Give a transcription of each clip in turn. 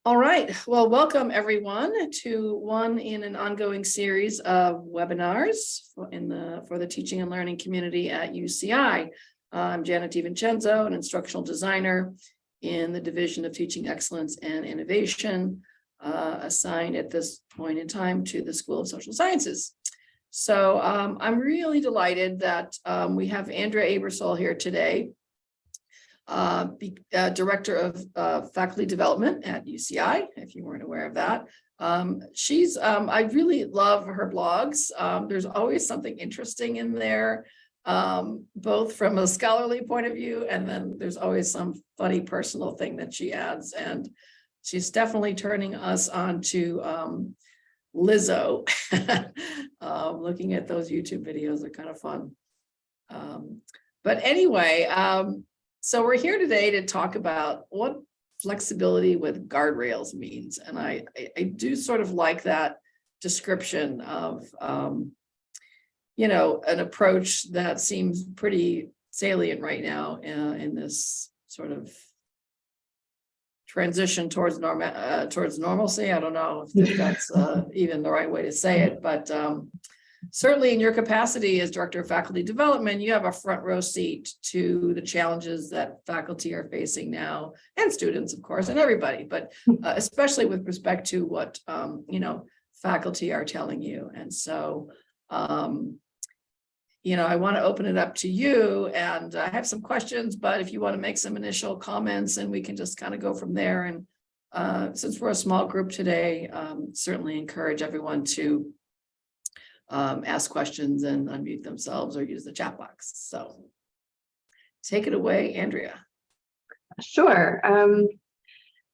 All right, well, welcome everyone to one in an ongoing series of webinars for the teaching and learning community at UCI. I'm Janet DiVincenzo, an instructional designer in the Division of Teaching Excellence and Innovation, assigned at this point in time to the School of Social Sciences. So I'm really delighted that we have Andrea Aebersold here today, Director of Faculty Development at UCI, if you weren't aware of that. I really love her blogs. There's always something interesting in there, both from a scholarly point of view, and then there's always some funny personal thing that she adds. And she's definitely turning us on to Lizzo. Looking at those YouTube videos are kind of fun. But anyway, so we're here today to talk about what flexibility with guardrails means. And I do sort of like that description of, an approach that seems pretty salient right now in this sort of transition towards normalcy. I don't know if that's even the right way to say it, but certainly in your capacity as Director of Faculty Development, you have a front row seat to the challenges that faculty are facing now, and students, of course, and everybody, but especially with respect to what, faculty are telling you. And so, I want to open it up to you, and I have some questions, but if you want to make some initial comments, and we can just kind of go from there. And since we're a small group today, certainly encourage everyone to ask questions and unmute themselves or use the chat box. So take it away, Andrea. Sure.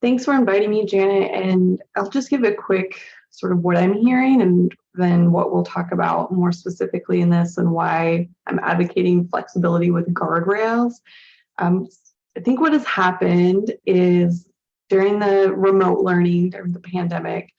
Thanks for inviting me, Janet. And I'll just give a quick sort of what I'm hearing and then what we'll talk about more specifically in this and why I'm advocating flexibility with guardrails. I think what has happened is during the remote learning, during the pandemic,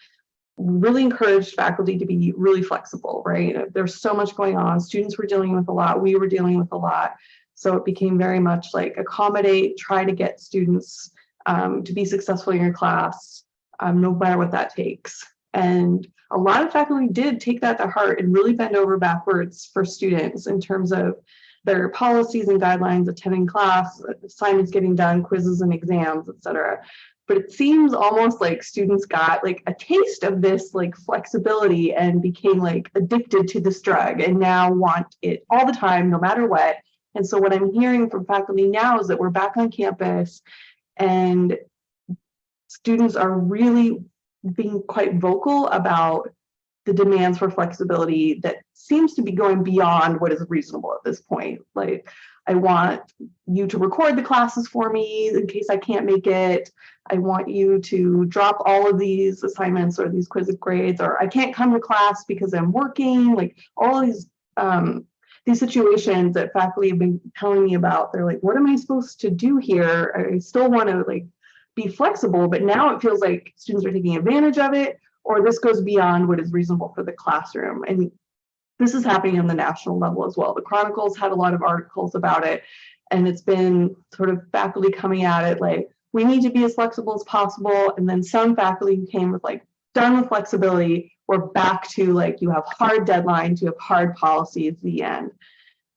really encouraged faculty to be really flexible, right? There's so much going on. Students were dealing with a lot. We were dealing with a lot. So it became very much like accommodate, try to get students to be successful in your class, no matter what that takes. And a lot of faculty did take that to heart and really bend over backwards for students in terms of their policies and guidelines, attending class, assignments getting done, quizzes and exams, et cetera. But it seems almost like students got like a taste of this like flexibility and became like addicted to this drug and now want it all the time, no matter what. And so what I'm hearing from faculty now is that we're back on campus and students are really being quite vocal about the demands for flexibility that seems to be going beyond what is reasonable at this point. Like, I want you to record the classes for me in case I can't make it. I want you to drop all of these assignments or these quiz grades, or I can't come to class because I'm working. Like all these situations that faculty have been telling me about. They're like, what am I supposed to do here? I still want to like be flexible, but now it feels like students are taking advantage of it, or this goes beyond what is reasonable for the classroom. And this is happening on the national level as well. The Chronicles had a lot of articles about it, and it's been sort of faculty coming at it like, we need to be as flexible as possible. And then some faculty who came with like, done with flexibility, we're back to like, you have hard deadlines, you have hard policies at the end.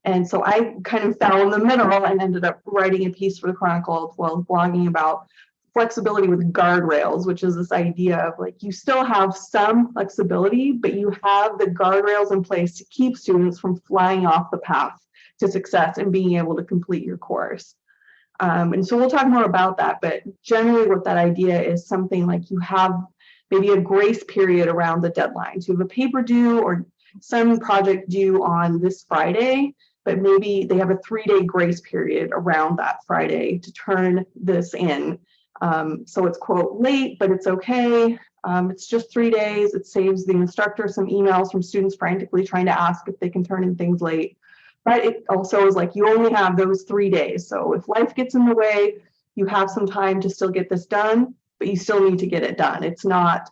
And so I kind of fell in the middle and ended up writing a piece for the Chronicle, while blogging about flexibility with guardrails, which is this idea of like, you still have some flexibility, but you have the guardrails in place to keep students from flying off the path to success and being able to complete your course. And so we'll talk more about that, but generally what that idea is something like you have maybe a grace period around the deadline. So you have a paper due or some project due on this Friday, but maybe they have a 3-day grace period around that Friday to turn this in. So it's quote late, but it's okay. It's just 3 days. It saves the instructor some emails from students frantically trying to ask if they can turn in things late. But it also is like you only have those 3 days. So if life gets in the way, you have some time to still get this done, but you still need to get it done. It's not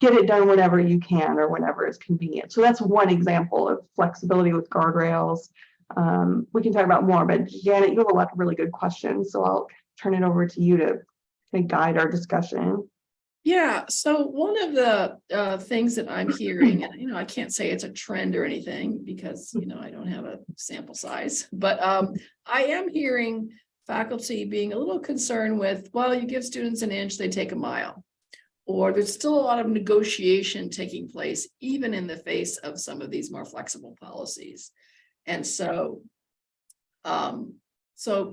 get it done whenever you can or whenever is convenient. So that's one example of flexibility with guardrails. We can talk about more, but Janet, you have a lot of really good questions. So I'll turn it over to you to guide our discussion. Yeah, so one of the things that I'm hearing, and I can't say it's a trend or anything because I don't have a sample size, but I am hearing faculty being a little concerned with, well, you give students an inch, they take a mile, or there's still a lot of negotiation taking place, even in the face of some of these more flexible policies. And so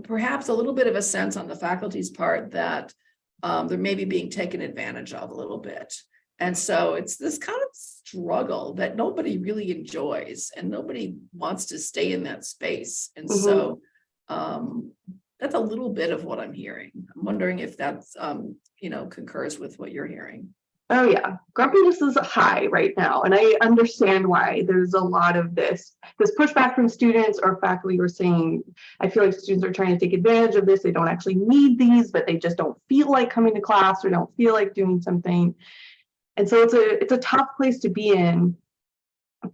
perhaps a little bit of a sense on the faculty's part that they're maybe being taken advantage of a little bit. And so it's this kind of struggle that nobody really enjoys and nobody wants to stay in that space. And so that's a little bit of what I'm hearing. I'm wondering if that's, concurs with what you're hearing. Oh yeah, grumpiness is high right now, and I understand why. There's a lot of this pushback from students or faculty who are saying, I feel like students are trying to take advantage of this. They don't actually need these, but they just don't feel like coming to class or don't feel like doing something. And so it's a tough place to be in.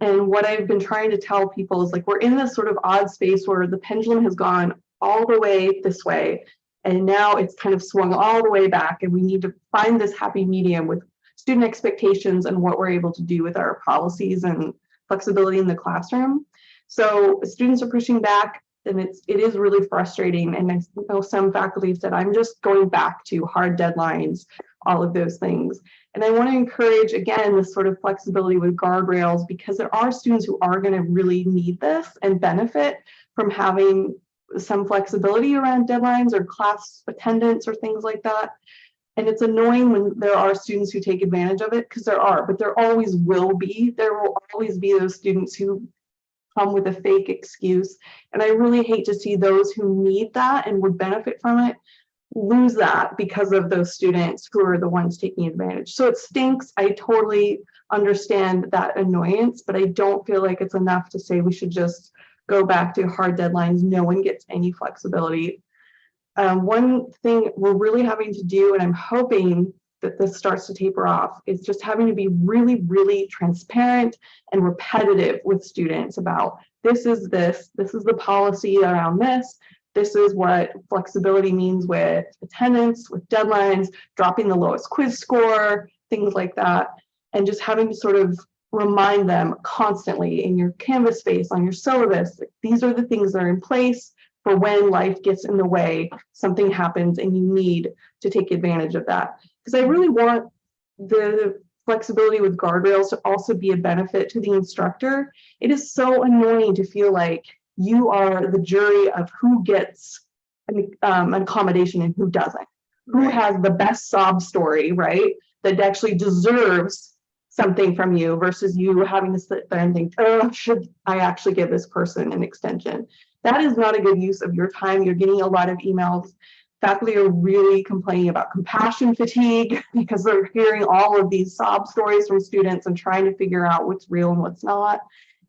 And what I've been trying to tell people is like, we're in this sort of odd space where the pendulum has gone all the way this way, and now it's kind of swung all the way back, and we need to find this happy medium with student expectations and what we're able to do with our policies and flexibility in the classroom. So students are pushing back, and it is really frustrating. And I know some faculty have said, I'm just going back to hard deadlines, all of those things. And I want to encourage, again, this sort of flexibility with guardrails, because there are students who are going to really need this and benefit from having some flexibility around deadlines or class attendance or things like that. And it's annoying when there are students who take advantage of it, because there are, but there always will be. There will always be those students who come with a fake excuse. And I really hate to see those who need that and would benefit from it lose that because of those students who are the ones taking advantage. So it stinks. I totally understand that annoyance, but I don't feel like it's enough to say we should just go back to hard deadlines. No one gets any flexibility. One thing we're really having to do, and I'm hoping that this starts to taper off, is just having to be really, really transparent and repetitive with students about this is the policy around this is what flexibility means with attendance, with deadlines, dropping the lowest quiz score, things like that, and just having to sort of remind them constantly in your Canvas space, on your syllabus, these are the things that are in place for when life gets in the way, something happens and you need to take advantage of that. Because I really want the flexibility with guardrails to also be a benefit to the instructor. It is so annoying to feel like you are the jury of who gets an accommodation and who doesn't. Who has the best sob story, right? That actually deserves something from you versus you having to sit there and think, oh, should I actually give this person an extension? That is not a good use of your time. You're getting a lot of emails. Faculty are really complaining about compassion fatigue because they're hearing all of these sob stories from students and trying to figure out what's real and what's not.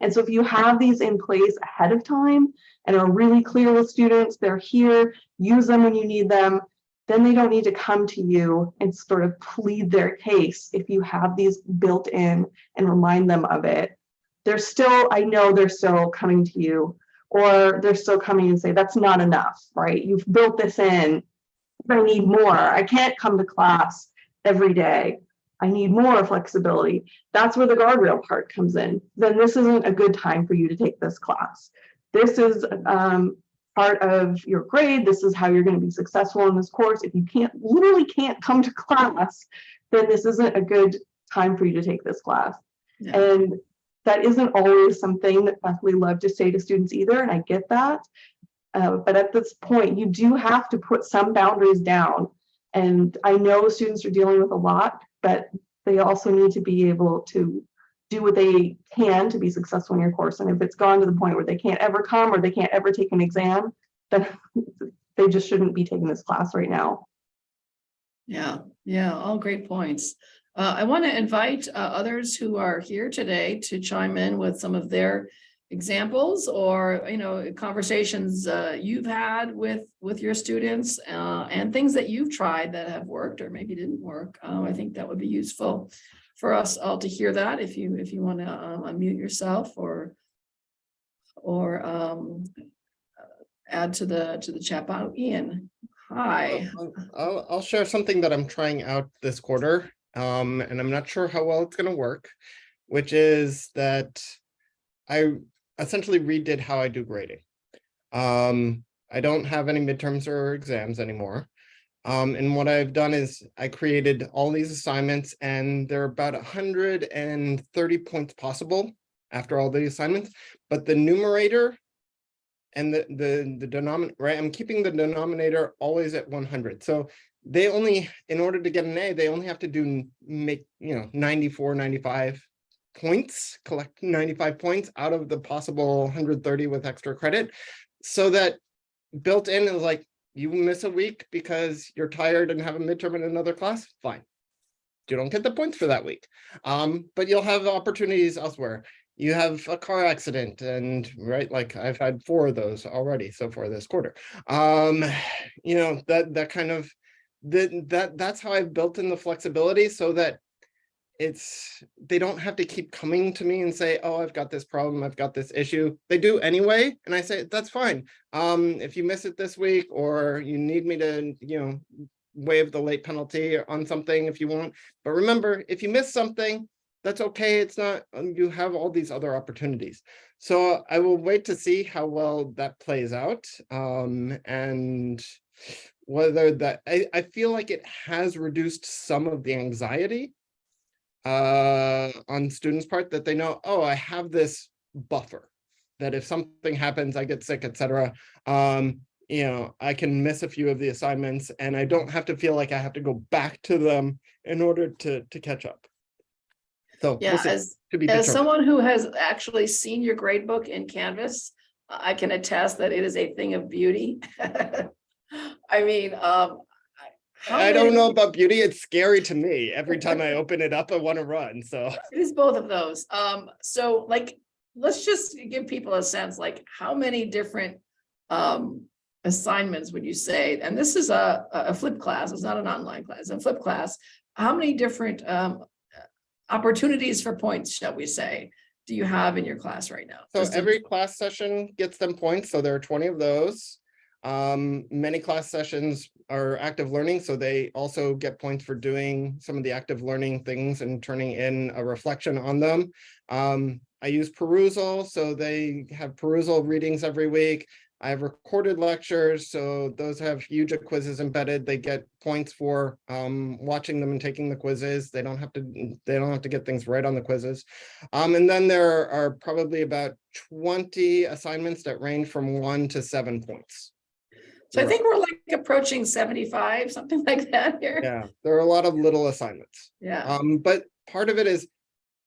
And so if you have these in place ahead of time and are really clear with students, they're here, use them when you need them, then they don't need to come to you and sort of plead their case. If you have these built in and remind them of it, I know they're still coming to you, or they're still coming and say, that's not enough, right? You've built this in, I need more. I can't come to class every day. I need more flexibility. That's where the guardrail part comes in. Then this isn't a good time for you to take this class. This is part of your grade. This is how you're going to be successful in this course. If you literally can't come to class, then this isn't a good time for you to take this class. Yeah. And that isn't always something that faculty love to say to students either, and I get that. But at this point, you do have to put some boundaries down. And I know students are dealing with a lot, but they also need to be able to do what they can to be successful in your course. And if it's gone to the point where they can't ever come or they can't ever take an exam, then they just shouldn't be taking this class right now. Yeah, all great points. I want to invite others who are here today to chime in with some of their examples or conversations you've had with your students and things that you've tried that have worked or maybe didn't work. I think that would be useful for us all to hear that. If you want to unmute yourself or add to the chat box. Ian, Hi. I'll share something that I'm trying out this quarter, and I'm not sure how well it's going to work, which is that I essentially redid how I do grading. I don't have any midterms or exams anymore. And what I've done is I created all these assignments, and there are about 130 points possible after all the assignments, but the numerator and the denominator, right? I'm keeping the denominator always at 100. So they only, in order to get an A, they only have to make 94, 95 points, collect 95 points out of the possible 130 with extra credit. So that built in is like, you miss a week because you're tired and have a midterm in another class, fine. You don't get the points for that week. But you'll have opportunities elsewhere. You have a car accident, and right, like I've had 4 of those already so far this quarter. That kind of that's how I've built in the flexibility, so that they don't have to keep coming to me and say, oh, I've got this problem, I've got this issue. They do anyway, and I say, that's fine. If you miss it this week, or you need me to waive the late penalty on something if you want, but remember, if you miss something, that's okay. It's not, you have all these other opportunities. So I will wait to see how well that plays out. And whether that, I feel like it has reduced some of the anxiety on students' part, that they know, oh, I have this buffer, that if something happens, I get sick, etc. I can miss a few of the assignments, and I don't have to feel like I have to go back to them in order to catch up. So Yeah, we'll as someone who has actually seen your grade book in Canvas, I can attest that it is a thing of beauty. I mean, I don't know about beauty. It's scary to me. Every time I open it up, I want to run. So it is both of those. So like, let's just give people a sense, like how many different assignments would you say? And this is a flipped class. It's not an online class, it's a flipped class. How many different opportunities for points, shall we say, do you have in your class right now? So every class session gets them points. So there are 20 of those. Many class sessions are active learning, so they also get points for doing some of the active learning things and turning in a reflection on them. I use perusal, so they have perusal readings every week. I have recorded lectures, so those have huge quizzes embedded. They get points for watching them and taking the quizzes. They don't have to get things right on the quizzes. And then there are probably about 20 assignments that range from 1 to 7 points. So I think we're like approaching 75, something like that here. Yeah, there are a lot of little assignments. Yeah. But part of it is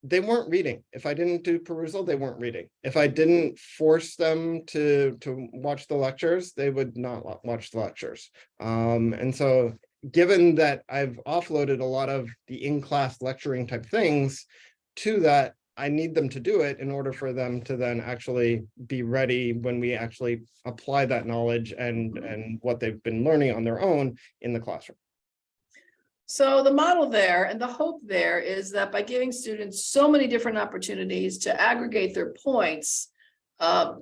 they weren't reading. If I didn't do perusal, they weren't reading. If I didn't force them to watch the lectures, they would not watch the lectures. And so given that I've offloaded a lot of the in-class lecturing type things to that, I need them to do it in order for them to then actually be ready when we actually apply that knowledge and what they've been learning on their own in the classroom. So the model there and the hope there is that by giving students so many different opportunities to aggregate their points, the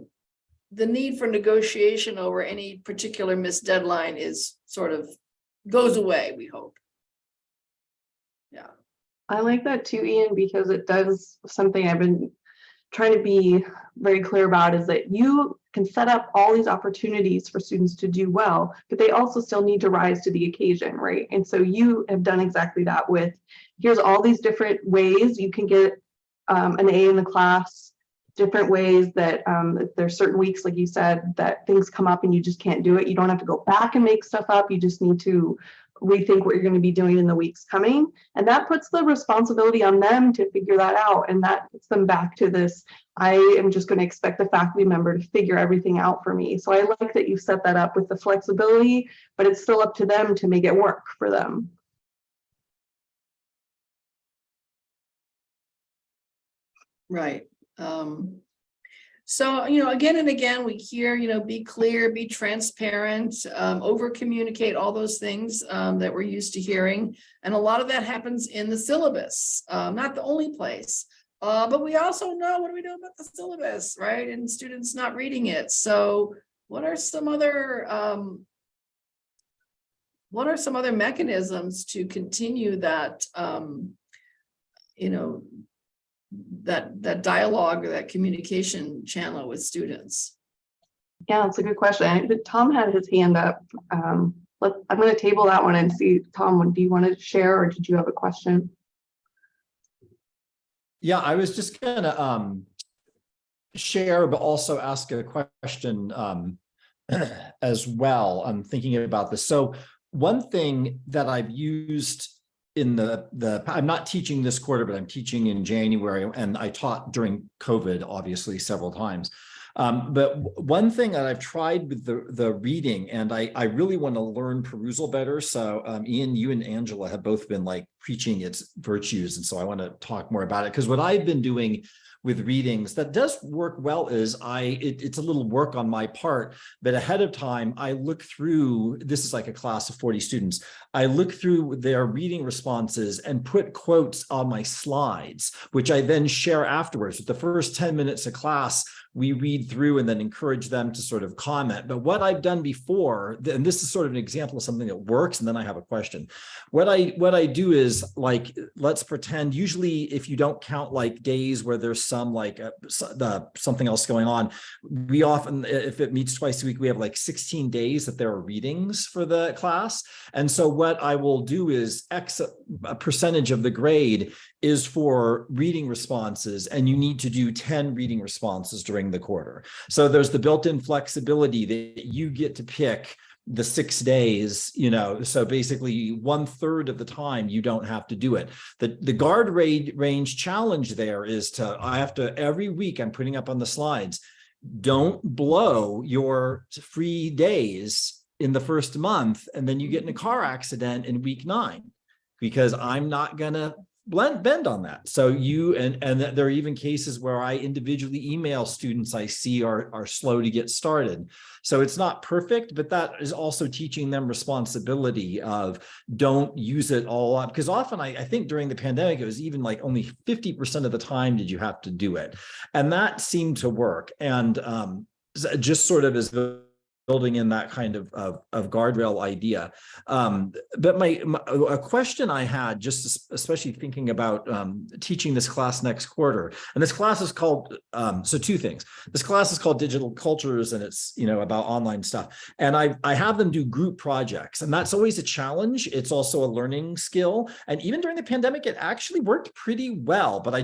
need for negotiation over any particular missed deadline is sort of goes away, we hope. Yeah. I like that too, Ian, because it does something I've been trying to be very clear about, is that you can set up all these opportunities for students to do well, but they also still need to rise to the occasion, right? And so you have done exactly that with, here's all these different ways you can get an A in the class, different ways that there's certain weeks, like you said, that things come up and you just can't do it. You don't have to go back and make stuff up. You just need to rethink what you're going to be doing in the weeks coming. And that puts the responsibility on them to figure that out. And that puts them back to this, I am just going to expect the faculty member to figure everything out for me. So I like that you set that up with the flexibility, but it's still up to them to make it work for them. Right. So, again and again, we hear, be clear, be transparent, over communicate, all those things that we're used to hearing. And a lot of that happens in the syllabus, not the only place. But we also know, what do we do about the syllabus, right? And students not reading it. So what are some other what are some other mechanisms to continue that, that dialogue or that communication channel with students? Yeah, it's a good question. But Tom had his hand up. I'm going to table that one and see, Tom, do you want to share or did you have a question? Yeah, I was just going to share, but also ask a question as well. I'm thinking about this. So one thing that I've used in I'm not teaching this quarter, but I'm teaching in January, and I taught during COVID, obviously, several times. But one thing that I've tried with the reading, and I really want to learn perusal better. So Ian, you and Angela have both been like preaching its virtues. And so I want to talk more about it, because what I've been doing with readings that does work well is it's a little work on my part, but ahead of time, I look through, this is like a class of 40 students, I look through their reading responses and put quotes on my slides, which I then share afterwards. With the first 10 minutes of class, we read through and then encourage them to sort of comment. But what I've done before, and this is sort of an example of something that works, and then I have a question. What I do is, like, let's pretend, usually if you don't count like days where there's some like something else going on, we often, if it meets twice a week, we have like 16 days that there are readings for the class. And so what I will do is a percentage of the grade is for reading responses, and you need to do 10 reading responses during the quarter. So there's the built-in flexibility that you get to pick the 6 days, so basically 1/3 of the time you don't have to do it. The guard range challenge there is I have to, every week I'm putting up on the slides, don't blow your free days in the first month, and then you get in a car accident in week 9, because I'm not gonna bend on that. So and there are even cases where I individually email students I see are slow to get started. So it's not perfect, but that is also teaching them responsibility of don't use it all up. Because often I think during the pandemic, it was even like only 50% of the time did you have to do it. And that seemed to work. And just sort of as building in that kind of guardrail idea. But a question I had, just especially thinking about teaching this class next quarter, and this class is called, so 2 things. This class is called Digital Cultures, and it's, about online stuff. And I have them do group projects, and that's always a challenge. It's also a learning skill. And even during the pandemic, it actually worked pretty well. But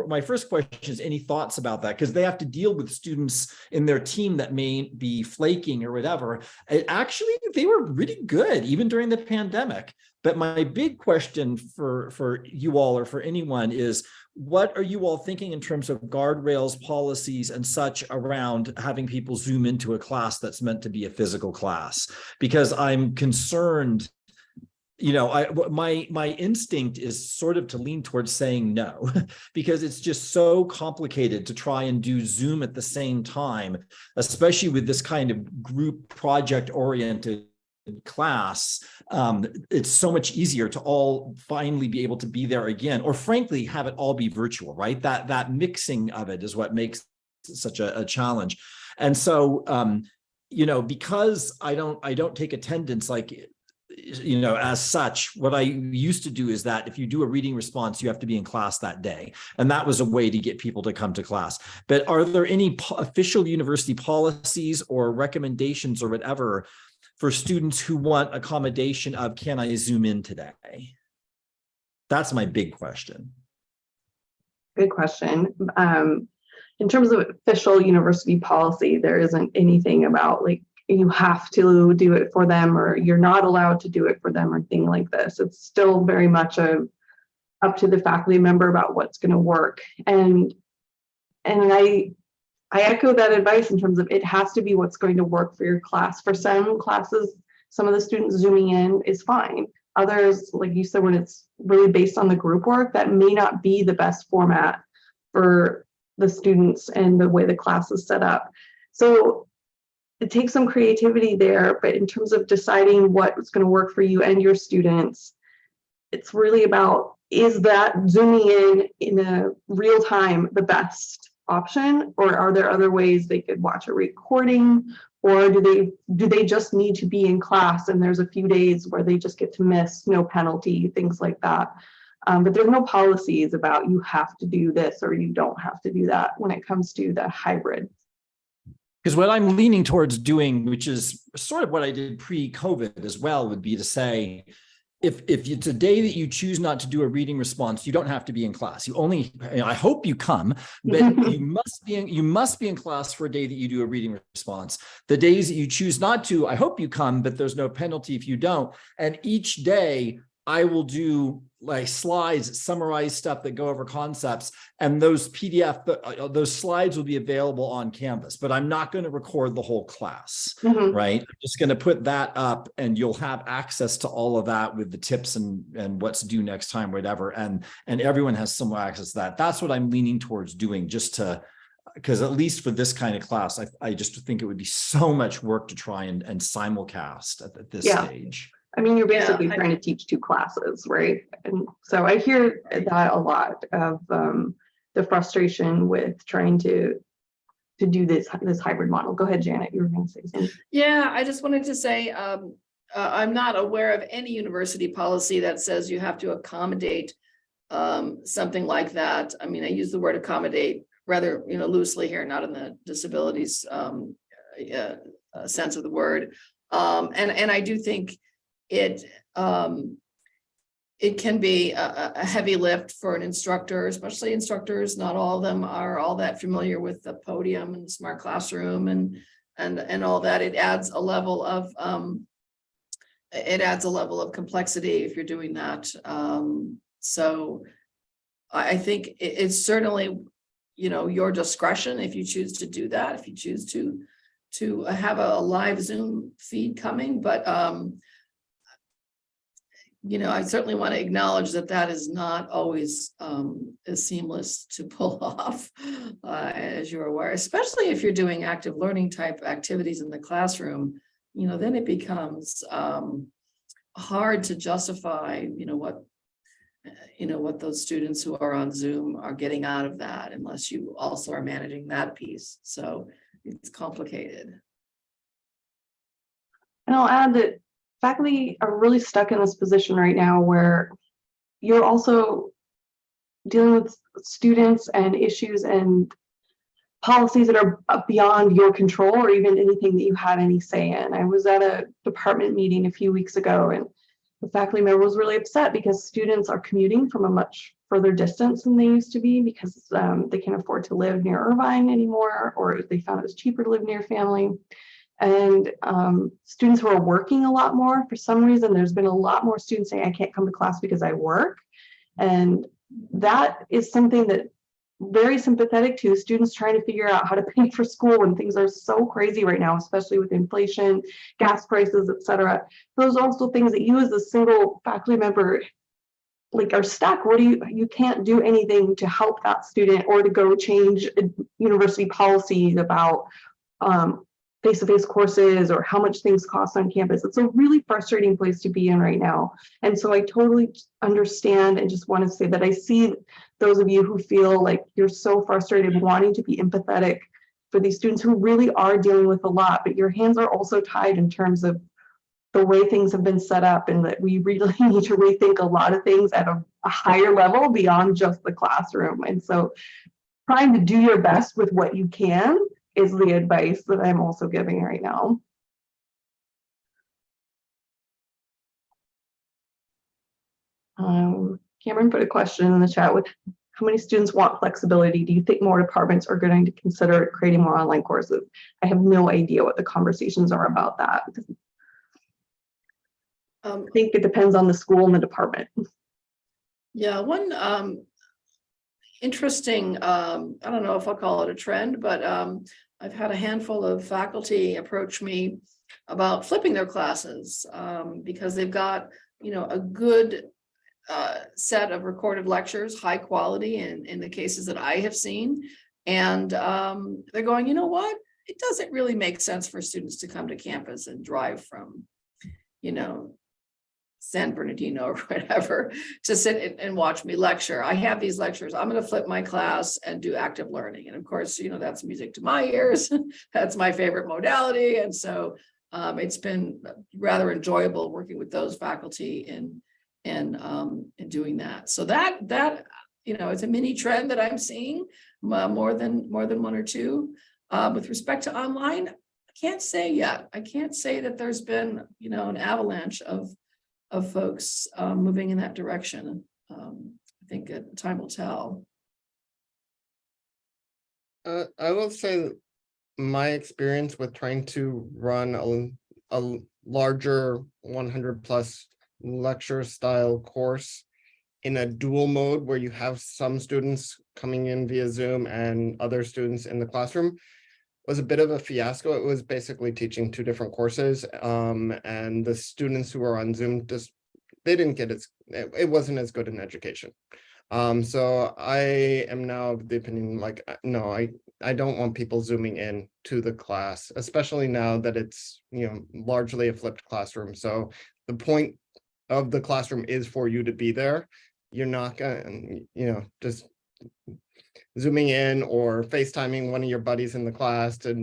my first question is, any thoughts about that? Because they have to deal with students in their team that may be flaking or whatever. They were really good even during the pandemic. But my big question for you all, or for anyone, is what are you all thinking in terms of guardrails, policies, and such around having people Zoom into a class that's meant to be a physical class? Because I'm concerned, my instinct is sort of to lean towards saying no, because it's just so complicated to try and do Zoom at the same time, especially with this kind of group project oriented class. It's so much easier to all finally be able to be there again, or frankly, have it all be virtual, right? That mixing of it is what makes it such a challenge. And so, because I don't take attendance as such, what I used to do is that if you do a reading response, you have to be in class that day. And that was a way to get people to come to class. But are there any official university policies or recommendations or whatever for students who want accommodation of, can I Zoom in today? That's my big question. Good question. In terms of official university policy, there isn't anything about like, you have to do it for them, or you're not allowed to do it for them, or thing like this. It's still very much up to the faculty member about what's going to work. And I echo that advice in terms of it has to be what's going to work for your class. For some classes, some of the students Zooming in is fine. Others, like you said, when it's really based on the group work, that may not be the best format for the students and the way the class is set up. So it takes some creativity there, but in terms of deciding what's going to work for you and your students, it's really about, is that Zooming in a real time the best option, or are there other ways they could watch a recording Or do they just need to be in class and there's a few days where they just get to miss, no penalty, things like that. But there's no policies about you have to do this or you don't have to do that when it comes to the hybrid. Because what I'm leaning towards doing, which is sort of what I did pre-COVID as well, would be to say, if it's a day that you choose not to do a reading response, you don't have to be in class. I hope you come, but you must be in class for a day that you do a reading response. The days that you choose not to, I hope you come, but there's no penalty if you don't. And each day I will do like slides, summarize stuff that go over concepts, and those those slides will be available on Canvas, but I'm not going to record the whole class, right? I'm just going to put that up and you'll have access to all of that with the tips and what's due next time, whatever. And everyone has some access to that. That's what I'm leaning towards doing, because at least for this kind of class, I just think it would be so much work to try and simulcast at this stage. I mean, you're basically trying to teach two classes, right? And so I hear that a lot of the frustration with trying to do this hybrid model. Go ahead, Janet, you were going to say something. Yeah, I just wanted to say, I'm not aware of any university policy that says you have to accommodate something like that. I mean, I use the word accommodate rather, loosely here, not in the disabilities sense of the word. And I do think it can be a heavy lift for an instructor, especially instructors. Not all of them are all that familiar with the podium and smart classroom and all that. It adds a level of complexity if you're doing that. So I think it's certainly, your discretion if you choose to do that, if you choose to have a live Zoom feed coming, but I certainly want to acknowledge that is not always as seamless to pull off, as you're aware, especially if you're doing active learning type activities in the classroom. Then it becomes hard to justify, what those students who are on Zoom are getting out of that, unless you also are managing that piece. So it's complicated. And I'll add that faculty are really stuck in this position right now where you're also dealing with students and issues and policies that are beyond your control or even anything that you had any say in. I was at a department meeting a few weeks ago and the faculty member was really upset because students are commuting from a much further distance than they used to be because they can't afford to live near Irvine anymore, or they found it was cheaper to live near family. And students who are working a lot more, for some reason, there's been a lot more students saying, I can't come to class because I work. And that is something that very sympathetic to students trying to figure out how to pay for school when things are so crazy right now, especially with inflation, gas prices, etc. Those are also things that you as a single faculty member are stuck. You can't do anything to help that student or to go change university policies about face-to-face courses or how much things cost on campus. It's a really frustrating place to be in right now. And so I totally understand and just want to say that I see those of you who feel like you're so frustrated, wanting to be empathetic for these students who really are dealing with a lot, but your hands are also tied in terms of the way things have been set up, and that we really need to rethink a lot of things at a higher level beyond just the classroom. And so trying to do your best with what you can is the advice that I'm also giving right now. Cameron put a question in the chat with how many students want flexibility? Do you think more departments are going to consider creating more online courses? I have no idea what the conversations are about that. I think it depends on the school and the department. Yeah, one interesting, I don't know if I'll call it a trend, but I've had a handful of faculty approach me about flipping their classes because they've got, a good set of recorded lectures, high quality in the cases that I have seen. And they're going, you know what? It doesn't really make sense for students to come to campus and drive from, San Bernardino or whatever to sit and watch me lecture. I have these lectures. I'm going to flip my class and do active learning. And of course, that's music to my ears. That's my favorite modality. And so it's been rather enjoyable working with those faculty in doing that. So that it's a mini trend that I'm seeing more than one or two. With respect to online, I can't say yet. I can't say that there's been an avalanche of folks moving in that direction. I think time will tell. I will say my experience with trying to run a larger 100 plus lecture style course in a dual mode where you have some students coming in via Zoom and other students in the classroom was a bit of a fiasco. It was basically teaching two different courses, and the students who are on Zoom they didn't get it wasn't as good an education. So I am now of the opinion, like, no, I don't want people zooming in to the class, especially now that it's largely a flipped classroom. So the point of the classroom is for you to be there. You're not gonna just zooming in or FaceTiming one of your buddies in the class to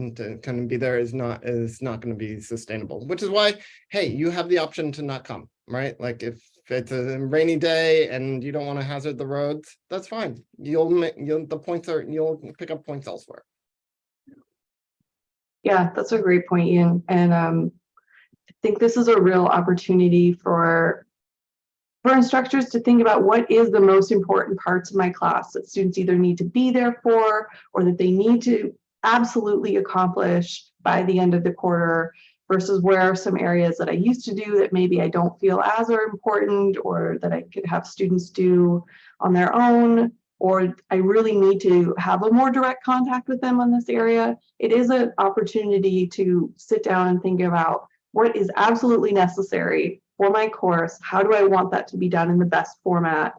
kind of be there is not going to be sustainable, which is why, hey, you have the option to not come, right? Like if it's a rainy day and you don't want to hazard the roads, that's fine. You'll pick up points elsewhere. Yeah, that's a great point, Ian. And I think this is a real opportunity for instructors to think about what is the most important parts of my class that students either need to be there for or that they need to absolutely accomplish by the end of the quarter, versus where are some areas that I used to do that maybe I don't feel as are important or that I could have students do on their own, or I really need to have a more direct contact with them on this area. It is an opportunity to sit down and think about what is absolutely necessary for my course. How do I want that to be done in the best format?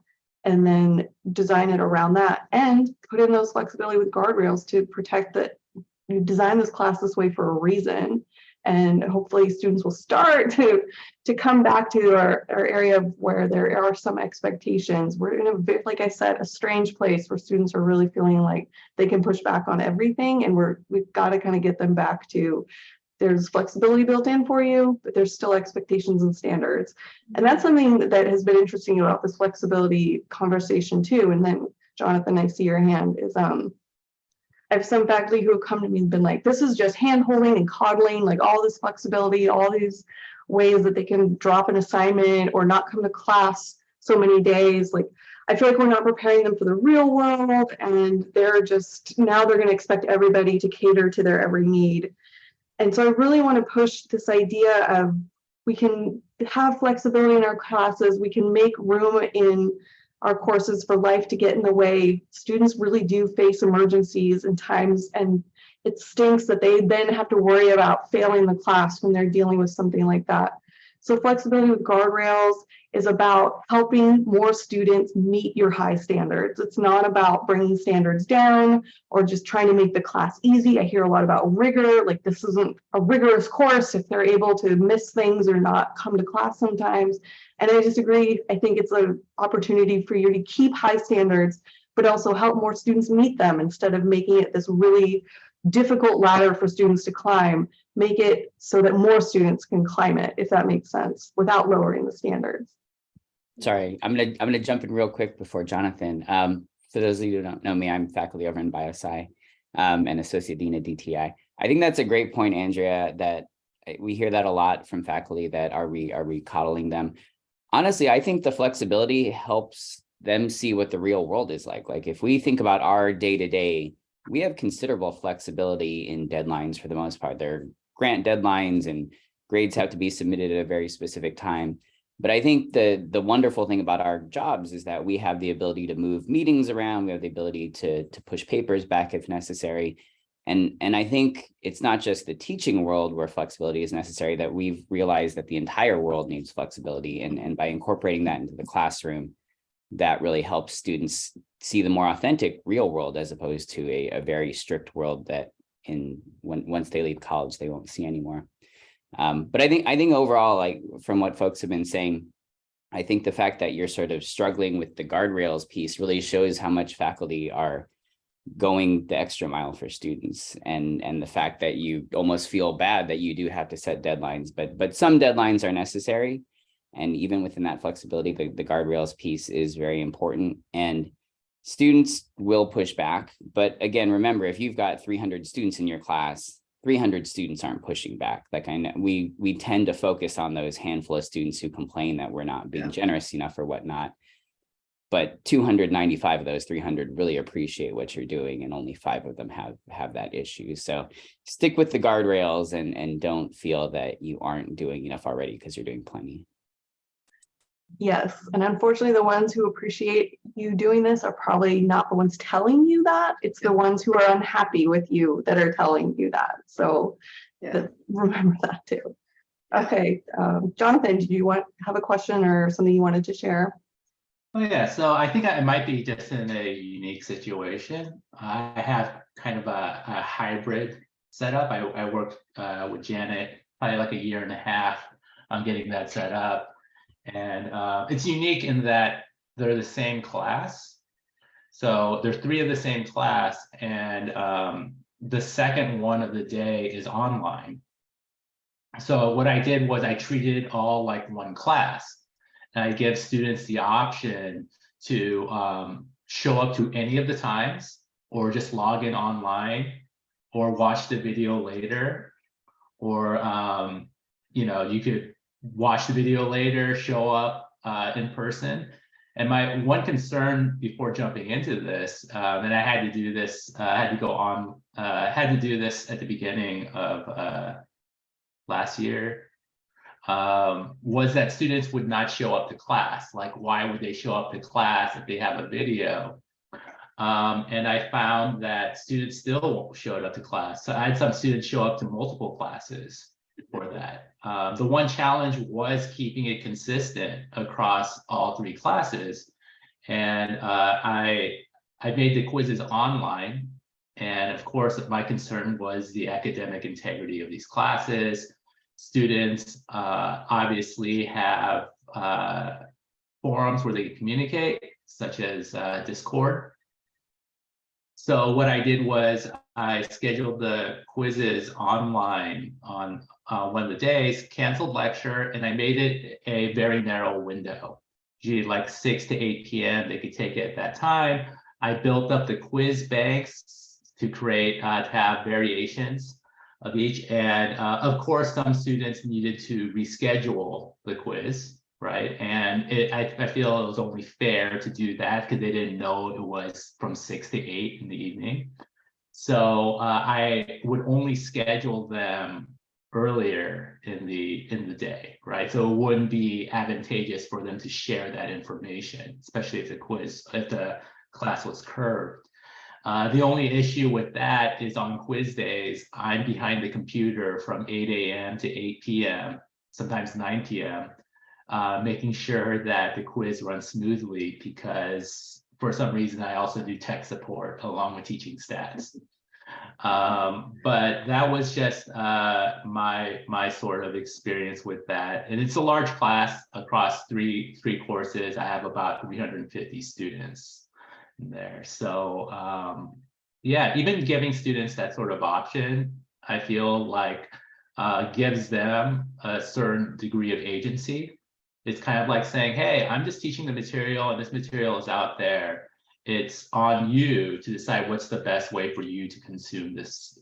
And then design it around that and put in those flexibility with guardrails to protect that you design this class this way for a reason. And hopefully students will start to come back to our area where there are some expectations. We're in a, like I said, a strange place where students are really feeling like they can push back on everything. And we've got to kind of get them back to, there's flexibility built in for you, but there's still expectations and standards. And that's something that has been interesting about this flexibility conversation too. And then Jonathan, I see your hand, is I have some faculty who have come to me and been like, this is just hand holding and coddling, like all this flexibility, all these ways that they can drop an assignment or not come to class so many days. Like, I feel like we're not preparing them for the real world, and they're going to expect everybody to cater to their every need. And so I really want to push this idea of we can have flexibility in our classes. We can make room in our courses for life to get in the way. Students really do face emergencies and times, and it stinks that they then have to worry about failing the class when they're dealing with something like that. So flexibility with guardrails is about helping more students meet your high standards. It's not about bringing standards down or just trying to make the class easy. I hear a lot about rigor, like this isn't a rigorous course if they're able to miss things or not come to class sometimes. And I disagree. I think it's an opportunity for you to keep high standards, but also help more students meet them instead of making it this really difficult ladder for students to climb. Make it so that more students can climb it, if that makes sense, without lowering the standards. Sorry, I'm gonna jump in real quick before Jonathan. For those of you who don't know me, I'm faculty over in BioSci and Associate Dean at DTEI. I think that's a great point, Andrea, that we hear that a lot from faculty, that are we coddling them? Honestly, I think the flexibility helps them see what the real world is like. Like if we think about our day-to-day, we have considerable flexibility in deadlines for the most part. They're grant deadlines and grades have to be submitted at a very specific time. But I think the wonderful thing about our jobs is that we have the ability to move meetings around. We have the ability to push papers back if necessary. And I think it's not just the teaching world where flexibility is necessary, that we've realized that the entire world needs flexibility. And by incorporating that into the classroom, that really helps students see the more authentic real world as opposed to a very strict world that once they leave college, they won't see anymore. But I think overall, like from what folks have been saying, I think the fact that you're sort of struggling with the guardrails piece really shows how much faculty are going the extra mile for students, and the fact that you almost feel bad that you do have to set deadlines, but some deadlines are necessary. And even within that flexibility, the guardrails piece is very important, and students will push back. But again, remember, if you've got 300 students in your class, 300 students aren't pushing back. Like, I know we tend to focus on those handful of students who complain that we're not being generous enough or whatnot. But 295 of those 300 really appreciate what you're doing, and only 5 of them have that issue. So stick with the guardrails and don't feel that you aren't doing enough already, because you're doing plenty. Yes, and unfortunately, the ones who appreciate you doing this are probably not the ones telling you that. It's the ones who are unhappy with you that are telling you that. So remember that too. Okay, Jonathan, did you have a question or something you wanted to share? Oh yeah, so I think I might be just in a unique situation. I have kind of a hybrid setup. I worked with Janet probably like a year and a half on getting that set up. And it's unique in that they're the same class. So there's 3 of the same class, and the second one of the day is online. So what I did was I treated it all like one class. And I give students the option to show up to any of the times, or just log in online, or watch the video later, or you could watch the video later, show up in person. And my one concern before jumping into this, and I had to do this, had to do this at the beginning of last year, was that students would not show up to class. Like, why would they show up to class if they have a video? And I found that students still showed up to class. So I had some students show up to multiple classes for that. The one challenge was keeping it consistent across all 3 classes. And I made the quizzes online. And of course, my concern was the academic integrity of these classes. Students obviously have forums where they communicate, such as Discord. So what I did was I scheduled the quizzes online on one of the days, canceled lecture, and I made it a very narrow window. Usually like 6 to 8 p.m. they could take it at that time. I built up the quiz banks to create to have variations of each, and of course some students needed to reschedule the quiz, right? And I feel it was only fair to do that because they didn't know it was from 6 to 8 in the evening. So I would only schedule them earlier in the day, right? So it wouldn't be advantageous for them to share that information, especially if the class was curved. The only issue with that is on quiz days, I'm behind the computer from 8 a.m. to 8 p.m., sometimes 9 p.m., making sure that the quiz runs smoothly, because for some reason I also do tech support along with teaching stats. But that was just my sort of experience with that. And it's a large class across three courses. I have about 350 students in there. So yeah, even giving students that sort of option, I feel like gives them a certain degree of agency. It's kind of like saying, hey, I'm just teaching the material and this material is out there. It's on you to decide what's the best way for you to consume this,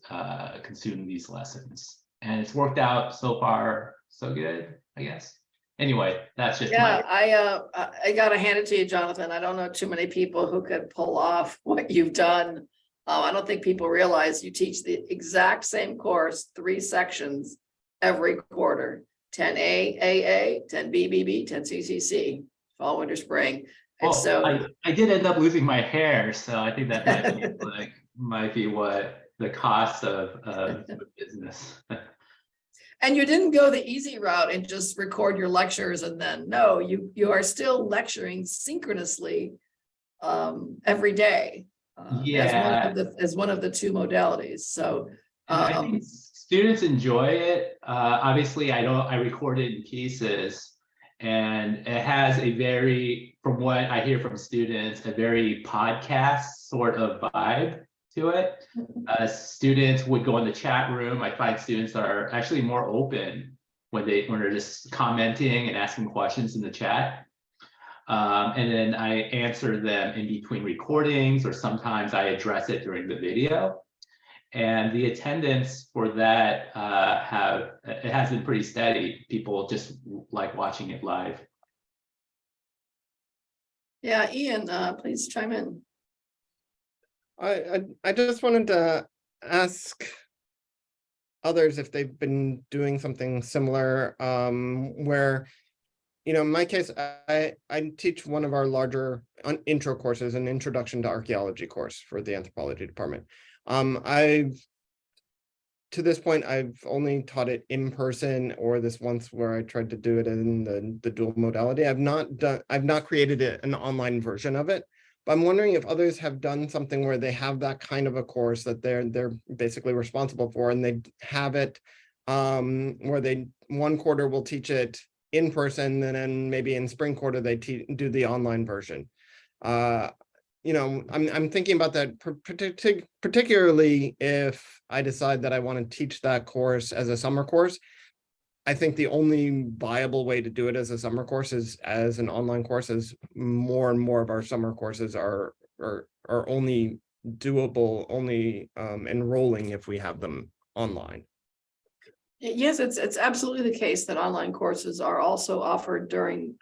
consume these lessons. And it's worked out so far, so good, I guess. Anyway, that's just I gotta hand it to you, Jonathan. I don't know too many people who could pull off what you've done. I don't think people realize you teach the exact same course, 3 sections every quarter: 10A, AA, 10B, BB, 10 CCC, fall, winter, spring. And so I did end up losing my hair, so I think that might be what the cost of business. And you didn't go the easy route and just record your lectures and then no, you are still lecturing synchronously every day. As one of the 2 modalities. So I think students enjoy it. Obviously, I record it in pieces, And it has a very, from what I hear from students, a very podcast sort of vibe to it. Students would go in the chat room. I find students are actually more open when they're just commenting and asking questions in the chat. And then I answer them in between recordings, or sometimes I address it during the video. And the attendance for that it has been pretty steady. People just like watching it live. Yeah, Ian, please chime in. I just wanted to ask others if they've been doing something similar, where, in my case, I teach one of our larger intro courses, an introduction to archaeology course for the anthropology department. To this point, I've only taught it in person, or this once where I tried to do it in the dual modality. I've not created an online version of it, but I'm wondering if others have done something where they have that kind of a course that they're basically responsible for, and they have it where they one quarter will teach it in person, and then maybe in spring quarter they do the online version. I'm thinking about that particularly if I decide that I want to teach that course as a summer course. I think the only viable way to do it as a summer course is as an online course, as more and more of our summer courses are only doable, only enrolling if we have them online. Yes, it's absolutely the case that online courses are also offered during,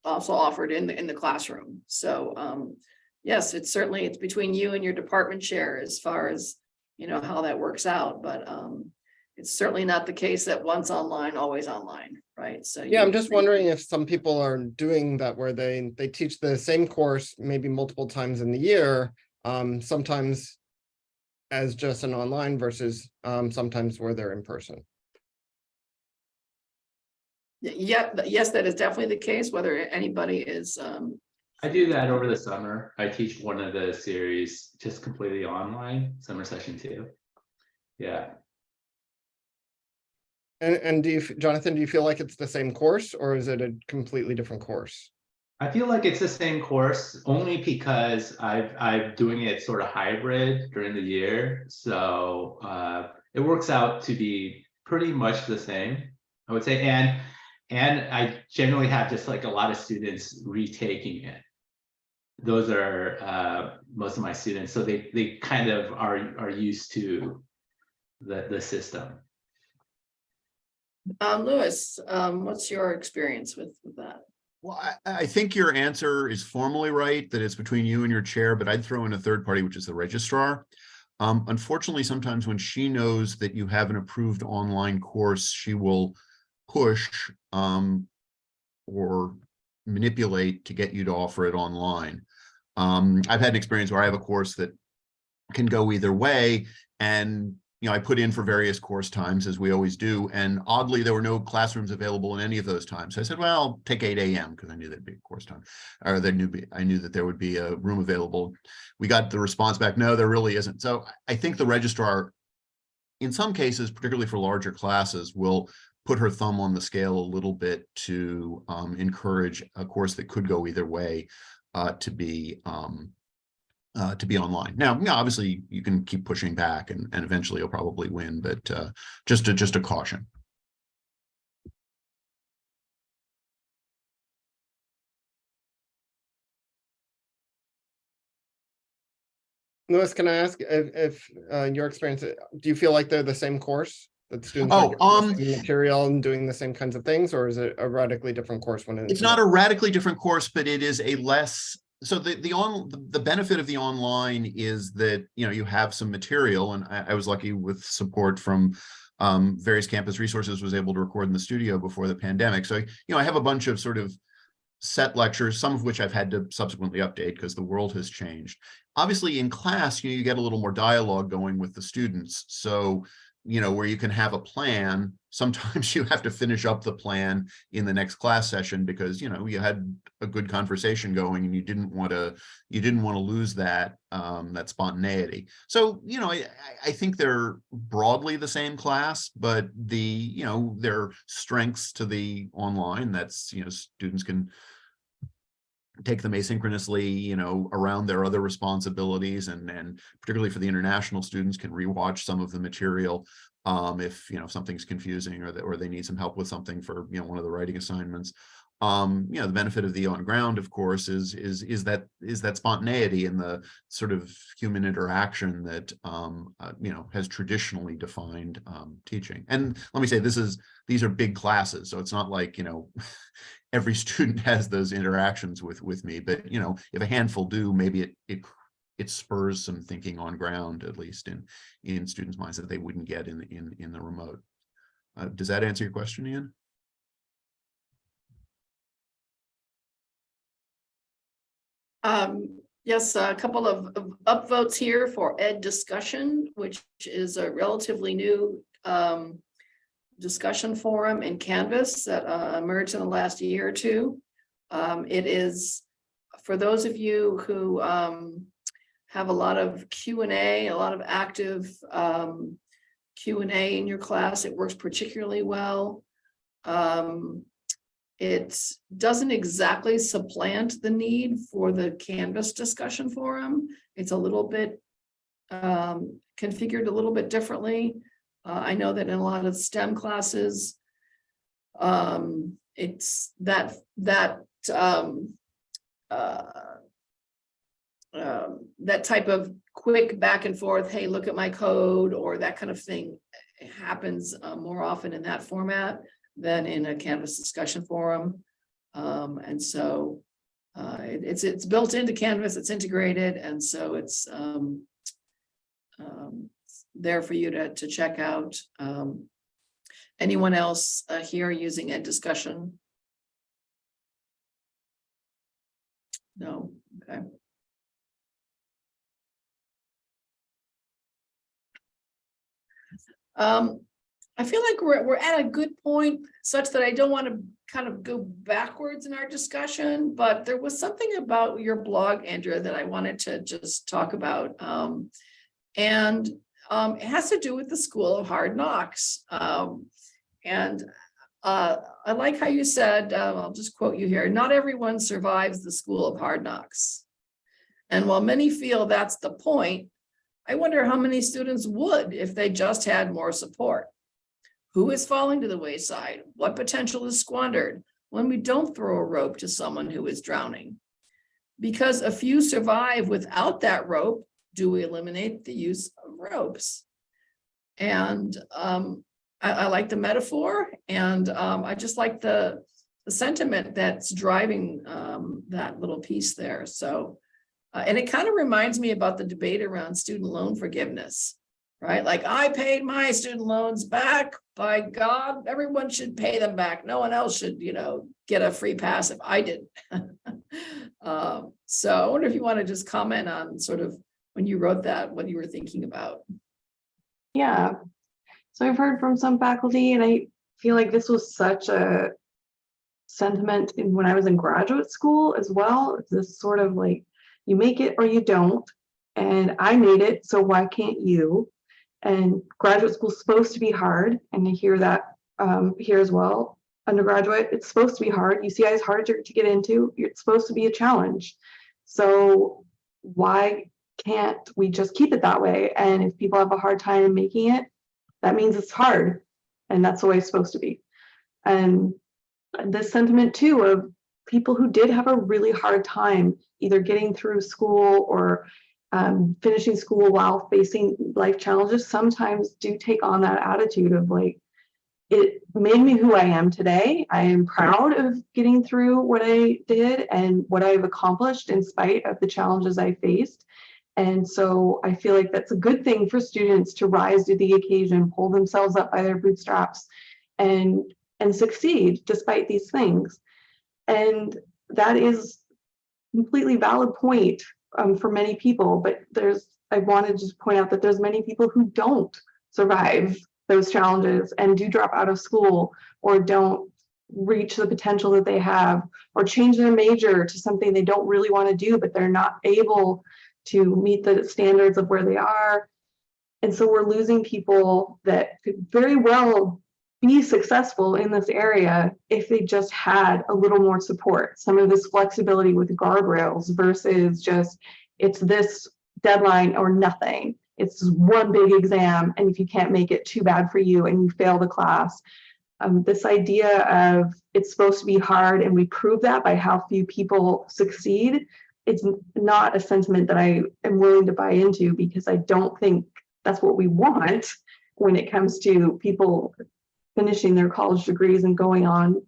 also offered in the classroom. So yes, it's between you and your department chair as far as how that works out, but it's certainly not the case that once online, always online, right? So yeah, I'm just wondering if some people are doing that, where they teach the same course maybe multiple times in the year, sometimes as just an online versus sometimes where they're in person. Yeah, yes, that is definitely the case, whether anybody is. I do that over the summer. I teach one of the series just completely online, summer session 2. Yeah. And Jonathan, do you feel like it's the same course, or is it a completely different course? I feel like it's the same course only because I'm doing it sort of hybrid during the year. So it works out to be pretty much the same, I would say. And I generally have just like a lot of students retaking it. Those are most of my students. So they kind of are used to the system. Louis, what's your experience with that? Well, I think your answer is formally right, that it's between you and your chair, but I'd throw in a third party, which is the registrar. Unfortunately, sometimes when she knows that you have an approved online course, she will push or manipulate to get you to offer it online. I've had an experience where I have a course that can go either way, and I put in for various course times, as we always do, and oddly there were no classrooms available in any of those times. So I said, well, I'll take 8 a.m. because I knew that'd be course time, or I knew that there would be a room available. We got the response back, no, there really isn't. So I think the registrar, in some cases, particularly for larger classes, will put her thumb on the scale a little bit to encourage a course that could go either way to be online. Now, obviously you can keep pushing back and eventually you'll probably win, but just a caution. Louis, can I ask if your experience, do you feel like they're the same course? That students are getting the same material and doing the same kinds of things, or is it a radically different course? It's not a radically different course, but it is a less. So the benefit of the online is that you have some material, and I was lucky with support from various campus resources, was able to record in the studio before the pandemic. So I have a bunch of sort of set lectures, some of which I've had to subsequently update because the world has changed. Obviously, in class, you get a little more dialogue going with the students. So where you can have a plan, sometimes you have to finish up the plan in the next class session because, you had a good conversation going and you didn't want to lose that, that spontaneity. So, I think they're broadly the same class, but there are strengths to the online that's, students can take them asynchronously, around their other responsibilities, and particularly for the international students can rewatch some of the material if something's confusing or they need some help with something for one of the writing assignments. The benefit of the on ground, of course, is that spontaneity and the sort of human interaction that has traditionally defined teaching. And let me say, these are big classes, so it's not like every student has those interactions with me, but if a handful do, maybe it spurs some thinking on ground, at least in students' minds, that they wouldn't get in the remote. Does that answer your question, Ian? Yes, a couple of upvotes here for ed discussion, which is a relatively new discussion forum in Canvas that emerged in the last year or two. It is for those of you who have a lot of Q&A, a lot of active Q&A in your class. It works particularly well. It doesn't exactly supplant the need for the Canvas discussion forum. It's a little bit configured a little bit differently. I know that in a lot of STEM classes, it's that type of quick back and forth, hey, look at my code, or that kind of thing happens more often in that format than in a Canvas discussion forum. And so it's built into Canvas, it's integrated, and so it's there for you to check out. Anyone else here using ed discussion? No, okay. I feel like we're at a good point such that I don't want to kind of go backwards in our discussion, but there was something about your blog, Andrea, that I wanted to just talk about. And it has to do with the School of Hard Knocks. And I like how you said, I'll just quote you here, not everyone survives the School of Hard Knocks. And while many feel that's the point, I wonder how many students would if they just had more support. Who is falling to the wayside? What potential is squandered when we don't throw a rope to someone who is drowning? Because a few survive without that rope, do we eliminate the use of ropes? And I like the metaphor, and I just like the sentiment that's driving that little piece there. So, and it kind of reminds me about the debate around student loan forgiveness, right? Like, I paid my student loans back. By God, everyone should pay them back. No one else should, get a free pass if I did. So I wonder if you want to just comment on sort of when you wrote that, what you were thinking about. Yeah. So I've heard from some faculty, and I feel like this was such a sentiment when I was in graduate school as well. It's this sort of like, you make it or you don't. And I made it, so why can't you? And graduate school is supposed to be hard. And I hear that here as well. Undergraduate, it's supposed to be hard. UCI is hard to get into. It's supposed to be a challenge. So why can't we just keep it that way? And if people have a hard time making it, that means it's hard. And that's the way it's supposed to be. And this sentiment too of people who did have a really hard time either getting through school or finishing school while facing life challenges sometimes do take on that attitude of like, it made me who I am today. I am proud of getting through what I did and what I've accomplished in spite of the challenges I faced. And so I feel like that's a good thing for students to rise to the occasion, pull themselves up by their bootstraps and succeed despite these things. And that is a completely valid point for many people, but I wanted to just point out that there's many people who don't survive those challenges and do drop out of school or don't reach the potential that they have, or change their major to something they don't really want to do, but they're not able to meet the standards of where they are. And so we're losing people that could very well be successful in this area if they just had a little more support, some of this flexibility with guardrails versus just it's this deadline or nothing. It's one big exam, and if you can't make it, too bad for you, and you fail the class. This idea of it's supposed to be hard, and we prove that by how few people succeed, it's not a sentiment that I am willing to buy into, because I don't think that's what we want when it comes to people finishing their college degrees and going on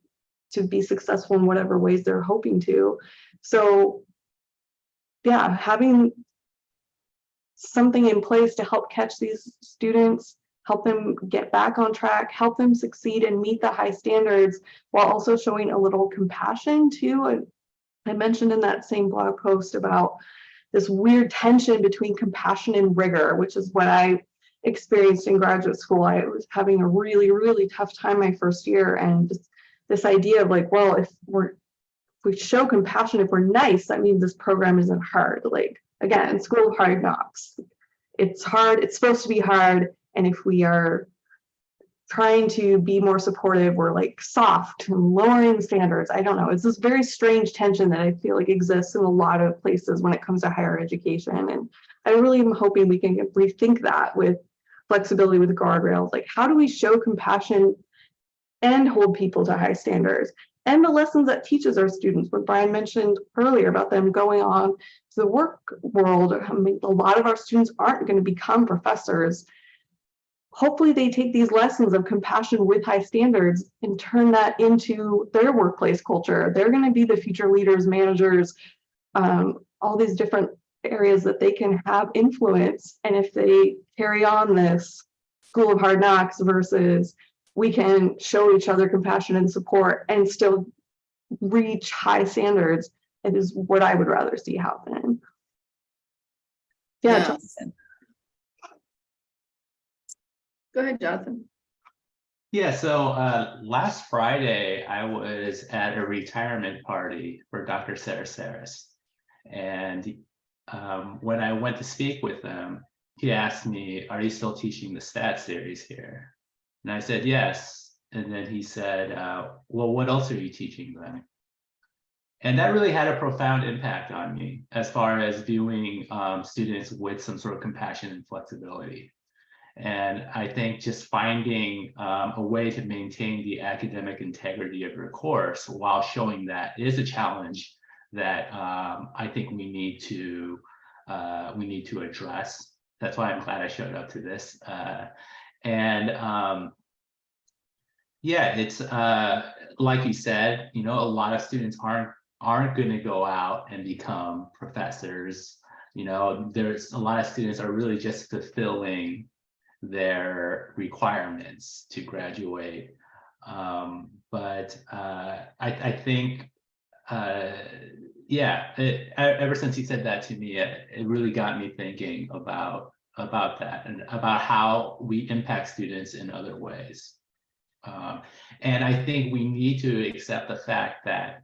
to be successful in whatever ways they're hoping to. So yeah, having something in place to help catch these students, help them get back on track, help them succeed and meet the high standards, while also showing a little compassion too. I mentioned in that same blog post about this weird tension between compassion and rigor, which is what I experienced in graduate school. I was having a really, really tough time my first year, and this idea of like, well, if we show compassion, if we're nice, that means this program isn't hard. Like, again, school of hard knocks. It's hard, it's supposed to be hard. And if we are trying to be more supportive, we're like soft and lowering standards. I don't know. It's this very strange tension that I feel like exists in a lot of places when it comes to higher education. And I really am hoping we can rethink that with flexibility with guardrails. Like, how do we show compassion and hold people to high standards? And the lessons that teaches our students, what Brian mentioned earlier about them going on to the work world. I mean, a lot of our students aren't going to become professors. Hopefully they take these lessons of compassion with high standards and turn that into their workplace culture. They're going to be the future leaders, managers, all these different areas that they can have influence. And if they carry on this school of hard knocks versus we can show each other compassion and support and still reach high standards, it is what I would rather see happen. Yeah. Go ahead, Jonathan. Yeah, so last Friday, I was at a retirement party for Dr. Sarasaris. And when I went to speak with him, he asked me, "Are you still teaching the stat series here?" And I said, "Yes." And then he said, "Well, what else are you teaching them?" And that really had a profound impact on me as far as viewing students with some sort of compassion and flexibility. And I think just finding a way to maintain the academic integrity of your course while showing that is a challenge that I think we need to address. That's why I'm glad I showed up to this. Yeah, it's like you said, you know, a lot of students aren't going to go out and become professors. You know, there's a lot of students are really just fulfilling their requirements to graduate. But I think, yeah, ever since he said that to me, it really got me thinking about that and about how we impact students in other ways. And I think we need to accept the fact that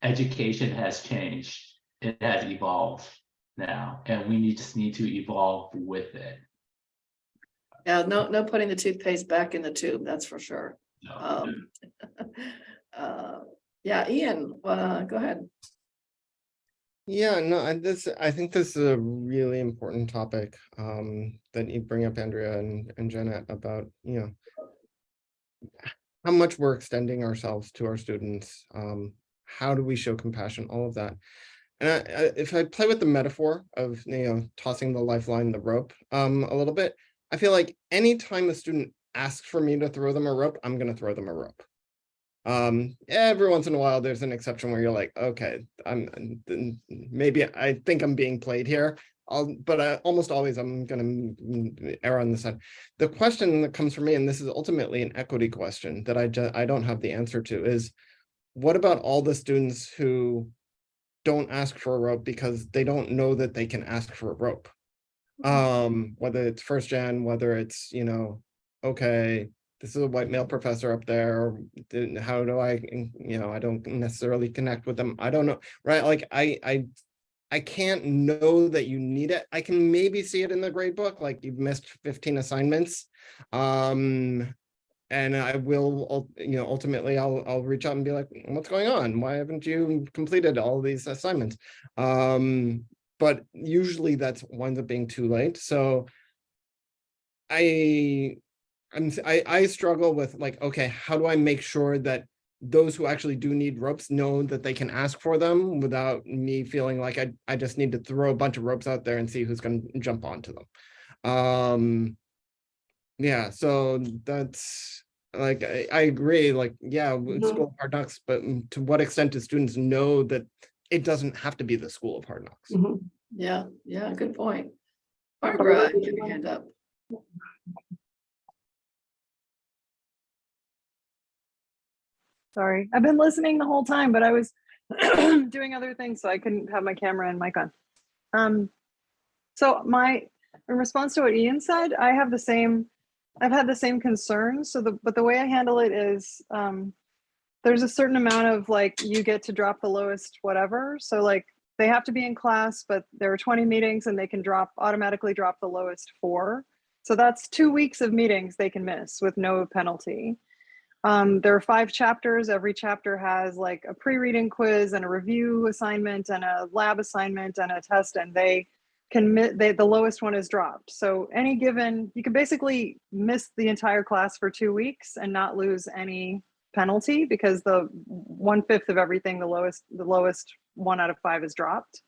education has changed. It has evolved now, and we just need to evolve with it. Yeah, no putting the toothpaste back in the tube, that's for sure. No. Yeah, Ian, go ahead. Yeah, no, I think this is a really important topic that you bring up, Andrea and Janet, about, you know, how much we're extending ourselves to our students. How do we show compassion, all of that. And if I play with the metaphor of, you know, tossing the lifeline, the rope a little bit, I feel like anytime a student asks for me to throw them a rope, I'm going to throw them a rope. Every once in a while, there's an exception where you're like, okay, maybe I think I'm being played here. But almost always I'm going to err on the side. The question that comes from me, and this is ultimately an equity question that I don't have the answer to, is what about all the students who don't ask for a rope because they don't know that they can ask for a rope? Whether it's first gen, whether it's, you know, okay, this is a white male professor up there. How do I, I don't necessarily connect with them. I don't know, right? Like I can't know that you need it. I can maybe see it in the grade book, like you've missed 15 assignments. And I will, ultimately I'll reach out and be like, what's going on? Why haven't you completed all these assignments? But usually that's winds up being too late. So I struggle with like, okay, how do I make sure that those who actually do need ropes know that they can ask for them without me feeling like I just need to throw a bunch of ropes out there and see who's going to jump onto them. Yeah, so that's like, I agree, like, yeah, with School of Hard Knocks, but to what extent do students know that it doesn't have to be the School of Hard Knocks? Yeah, good point. Barbara, you have your hand up. Sorry, I've been listening the whole time, but I was doing other things, so I couldn't have my camera and mic on. So in response to what Ian said, I've had the same concerns. But the way I handle it is, there's a certain amount of like, you get to drop the lowest whatever. So like they have to be in class, but there are 20 meetings and they can automatically drop the lowest 4. So that's 2 weeks of meetings they can miss with no penalty. There are 5 chapters. Every chapter has like a pre-reading quiz and a review assignment and a lab assignment and a test, and the lowest one is dropped. So you can basically miss the entire class for 2 weeks and not lose any penalty, because the 1/5 of everything, the lowest 1 out of 5 is dropped.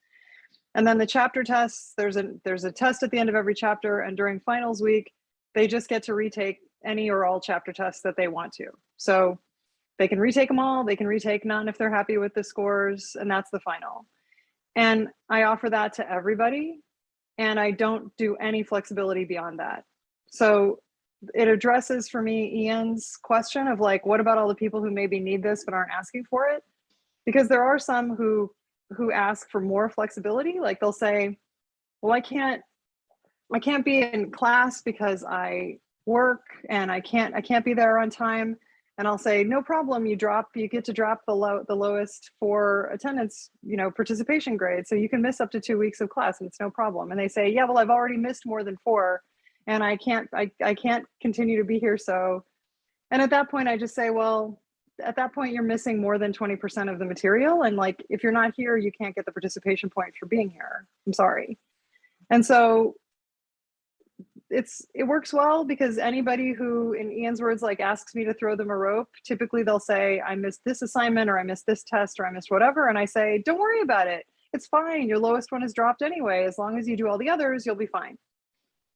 And then the chapter tests, there's a test at the end of every chapter, and during finals week, they just get to retake any or all chapter tests that they want to. So they can retake them all, they can retake none if they're happy with the scores, and that's the final. And I offer that to everybody, and I don't do any flexibility beyond that. So it addresses for me Ian's question of like, what about all the people who maybe need this but aren't asking for it? Because there are some who ask for more flexibility. Like they'll say, well, I can't be in class because I work and I can't be there on time. And I'll say, no problem, you get to drop the lowest for attendance, participation grade. So you can miss up to 2 weeks of class and it's no problem. And they say, yeah, well, I've already missed more than 4 and I can't continue to be here. So, and at that point I just say, well, at that point you're missing more than 20% of the material. And like, if you're not here, you can't get the participation point for being here. I'm sorry. And so it works well, because anybody who, in Ian's words, like asks me to throw them a rope, typically they'll say, I missed this assignment, or I missed this test, or I missed whatever. And I say, don't worry about it. It's fine. Your lowest one is dropped anyway. As long as you do all the others, you'll be fine.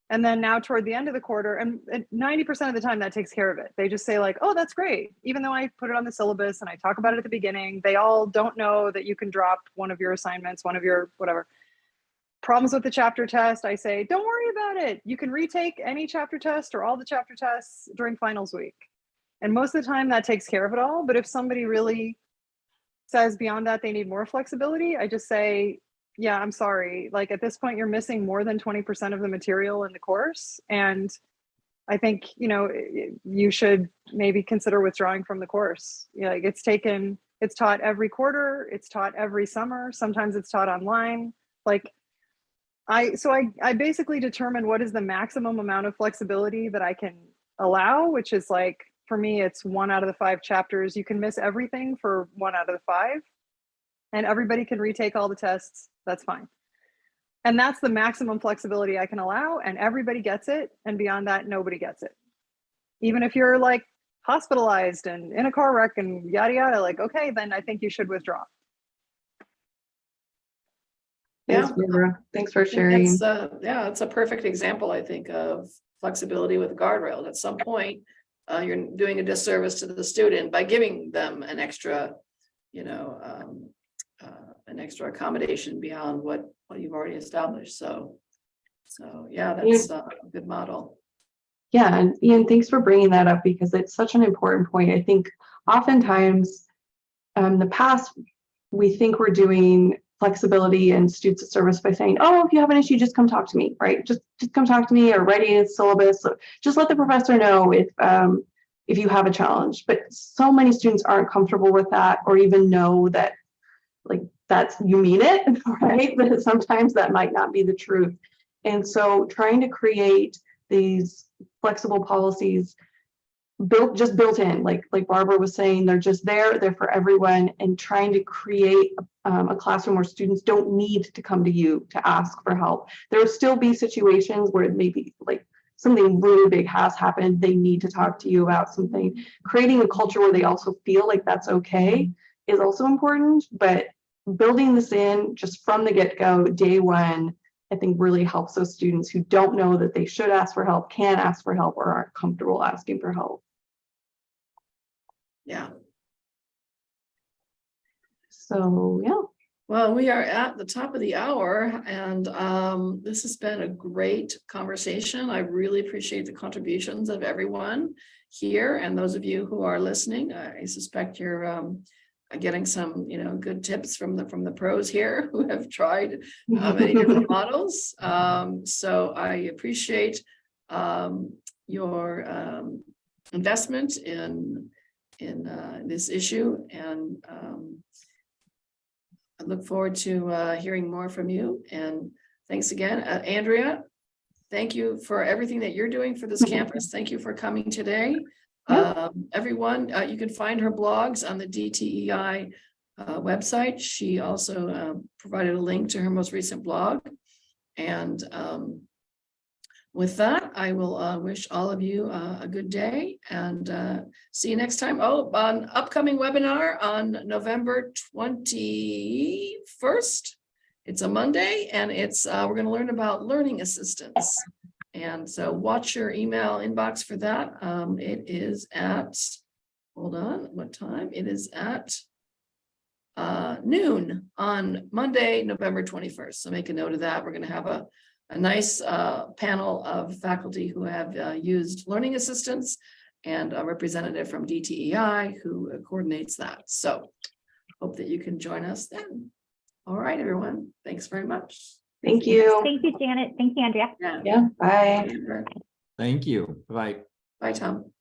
And then now toward the end of the quarter, and 90% of the time that takes care of it. They just say like, oh, that's great. Even though I put it on the syllabus and I talk about it at the beginning, they all don't know that you can drop one of your assignments, one of your whatever. Problems with the chapter test, I say, don't worry about it. You can retake any chapter test or all the chapter tests during finals week. And most of the time that takes care of it all. But if somebody really says beyond that they need more flexibility, I just say, yeah, I'm sorry. Like at this point, you're missing more than 20% of the material in the course. And I think, you should maybe consider withdrawing from the course. Like it's taught every quarter, it's taught every summer. Sometimes it's taught online. Like, I basically determine what is the maximum amount of flexibility that I can allow, which is like, for me, it's 1 out of the 5 chapters. You can miss everything for 1 out of the 5, and everybody can retake all the tests. That's fine. And that's the maximum flexibility I can allow, and everybody gets it. And beyond that, nobody gets it. Even if you're like hospitalized and in a car wreck and yada, yada, like, okay, then I think you should withdraw. Thanks, Barbara. Thanks for sharing. It's a perfect example, I think, of flexibility with guardrails. At some point, you're doing a disservice to the student by giving them an extra, an extra accommodation beyond what you've already established. So yeah, that's a good model. Yeah, and Ian, thanks for bringing that up, because it's such an important point. I think oftentimes, the past, we think we're doing flexibility and students of service by saying, oh, if you have an issue, just come talk to me, right? Just come talk to me, or writing a syllabus. So just let the professor know if you have a challenge. But so many students aren't comfortable with that, or even know that like that's, you mean it, right? But sometimes that might not be the truth. And so trying to create these flexible policies built in, like Barbara was saying, they're just there, they're for everyone, and trying to create a classroom where students don't need to come to you to ask for help. There will still be situations where it may be like something really big has happened, they need to talk to you about something. Creating a culture where they also feel like that's okay is also important, but building this in just from the get-go, day one, I think really helps those students who don't know that they should ask for help, can ask for help, or aren't comfortable asking for help. Yeah. So, yeah. Well, we are at the top of the hour, and this has been a great conversation. I really appreciate the contributions of everyone here, and those of you who are listening. I suspect you're getting some, good tips from the pros here who have tried many different models. So I appreciate your investment in this issue, and I look forward to hearing more from you. And thanks again, Andrea. Thank you for everything that you're doing for this campus. Thank you for coming today. Everyone, you can find her blogs on the DTEI website. She also provided a link to her most recent blog. And with that, I will wish all of you a good day, and see you next time. Oh, on upcoming webinar on November 21st. It's a Monday, and it's we're going to learn about learning assistants. And so watch your email inbox for that. It is at, hold on, what time? It is at noon on Monday, November 21st. So make a note of that. We're going to have a nice panel of faculty who have used learning assistants, and a representative from DTEI who coordinates that. So hope that you can join us then. All right, everyone. Thanks very much. Thank you. Thank you, Janet. Thank you, Andrea. Yeah, bye. Thank you. Bye. Bye, Tom.